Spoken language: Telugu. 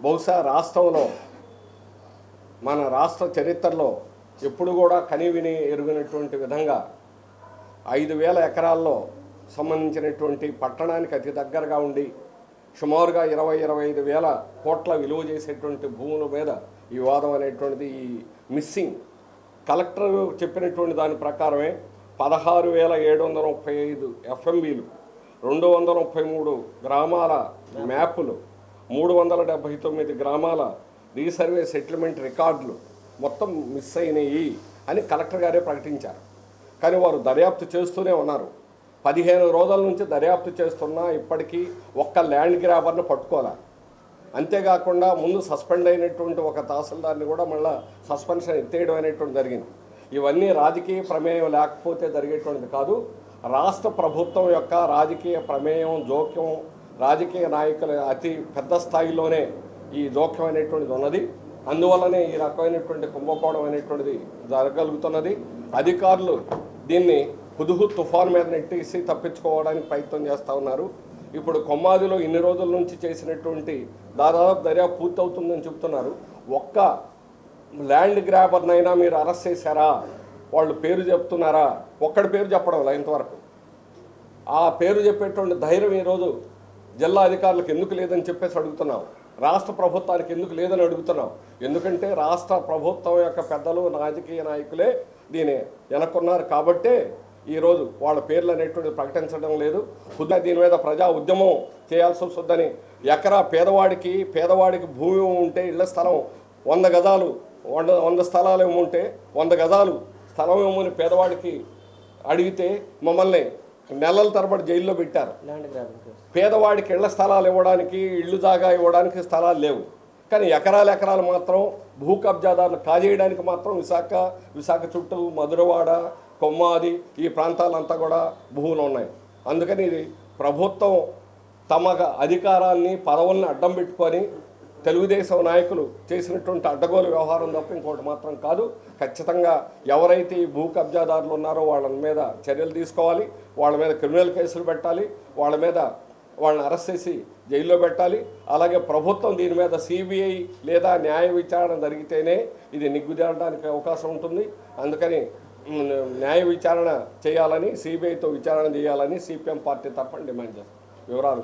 బహుశా రాష్ట్రంలో మన రాష్ట్ర చరిత్రలో ఎప్పుడు కూడా కనివిని ఎరుగినటువంటి విధంగా 5,000 ఎకరాల్లో సంబంధించినటువంటి పట్టణానికి అతి దగ్గరగా ఉండి సుమారుగా 20-25 వేల కోట్ల విలువ చేసేటువంటి భూముల మీద ఈ వివాదం అనేటువంటిది ఈ మిస్సింగ్ కలెక్టర్ చెప్పినటువంటి దాని ప్రకారమే 16,735 ఎఫ్ఎంబీలు 233 గ్రామాల మ్యాపులు 379 గ్రామాల రీసర్వే సెటిల్మెంట్ రికార్డులు మొత్తం మిస్ అయినాయి అని కలెక్టర్ గారే ప్రకటించారు. కానీ వారు దర్యాప్తు చేస్తూనే ఉన్నారు. 15 రోజుల నుంచి దర్యాప్తు చేస్తున్నా ఇప్పటికీ ఒక్క ల్యాండ్ గ్రాబర్ను పట్టుకోవాలి. అంతేకాకుండా ముందు సస్పెండ్ అయినటువంటి ఒక తహసీల్దార్ని కూడా మళ్ళీ సస్పెన్షన్ ఎత్తేయడం అనేటువంటి జరిగింది. ఇవన్నీ రాజకీయ ప్రమేయం లేకపోతే జరిగేటువంటిది కాదు. రాష్ట్ర ప్రభుత్వం యొక్క రాజకీయ ప్రమేయం జోక్యం రాజకీయ నాయకుల అతి పెద్ద స్థాయిలోనే ఈ జోక్యం అనేటువంటిది ఉన్నది. అందువల్లనే ఈ రకమైనటువంటి కుంభకోణం అనేటువంటిది జరగలుగుతున్నది. అధికారులు దీన్ని హుదుహు తుఫాన్ మీద నెట్టేసి తప్పించుకోవడానికి ప్రయత్నం చేస్తూ ఉన్నారు. ఇప్పుడు కొమ్మాదిలో ఇన్ని రోజుల నుంచి చేసినటువంటి దాదాపు దర్యాప్తు పూర్తవుతుందని చెప్తున్నారు. ఒక్క ల్యాండ్ గ్రాబర్నైనా మీరు అరెస్ట్ చేశారా, వాళ్ళు పేరు చెప్తున్నారా? ఒక్కడి పేరు చెప్పడం లేదు ఇంతవరకు. ఆ పేరు చెప్పేటువంటి ధైర్యం ఈరోజు జిల్లా అధికారులకు ఎందుకు లేదని చెప్పేసి అడుగుతున్నాం. రాష్ట్ర ప్రభుత్వానికి ఎందుకు లేదని అడుగుతున్నాం. ఎందుకంటే రాష్ట్ర ప్రభుత్వం యొక్క పెద్దలు రాజకీయ నాయకులే దీన్ని వెనక్కున్నారు కాబట్టే ఈరోజు వాళ్ళ పేర్లు అనేటువంటి ప్రకటించడం లేదు. దీని మీద ప్రజా ఉద్యమం చేయాల్సి వస్తుందని ఎకరా పేదవాడికి భూమి ఉంటే ఇళ్ల స్థలం 100 గజాలు 100 స్థలాలు ఏముంటే 100 గజాలు స్థలం ఏమని పేదవాడికి అడిగితే మమ్మల్ని నెలల తరబడి జైల్లో పెట్టారు. పేదవాడికి ఇళ్ల స్థలాలు ఇవ్వడానికి ఇళ్ళు జాగా ఇవ్వడానికి స్థలాలు లేవు. కానీ ఎకరాలు మాత్రం భూ కబ్జాదారులు కాజేయడానికి మాత్రం విశాఖ చుట్టూ మధురవాడ కొమ్మాది ఈ ప్రాంతాలంతా కూడా భూములు ఉన్నాయి. అందుకని ఇది ప్రభుత్వం తమ అధికారాన్ని పదవుల్ని అడ్డం పెట్టుకొని తెలుగుదేశం నాయకులు చేసినటువంటి అడ్డగోలు వ్యవహారం తప్ప ఇంకోటి మాత్రం కాదు. ఖచ్చితంగా ఎవరైతే ఈ భూ కబ్జాదారులు ఉన్నారో వాళ్ళ మీద చర్యలు తీసుకోవాలి. వాళ్ళ మీద క్రిమినల్ కేసులు పెట్టాలి. వాళ్ళని అరెస్ట్ చేసి జైల్లో పెట్టాలి. అలాగే ప్రభుత్వం దీని మీద సిబిఐ లేదా న్యాయ విచారణ జరిగితేనే ఇది నిగ్గుదేరడానికి అవకాశం ఉంటుంది. అందుకని న్యాయ విచారణ చేయాలని సిబిఐతో విచారణ చేయాలని సిపిఎం పార్టీ తరఫున డిమాండ్ చేస్తాం. వివరాలు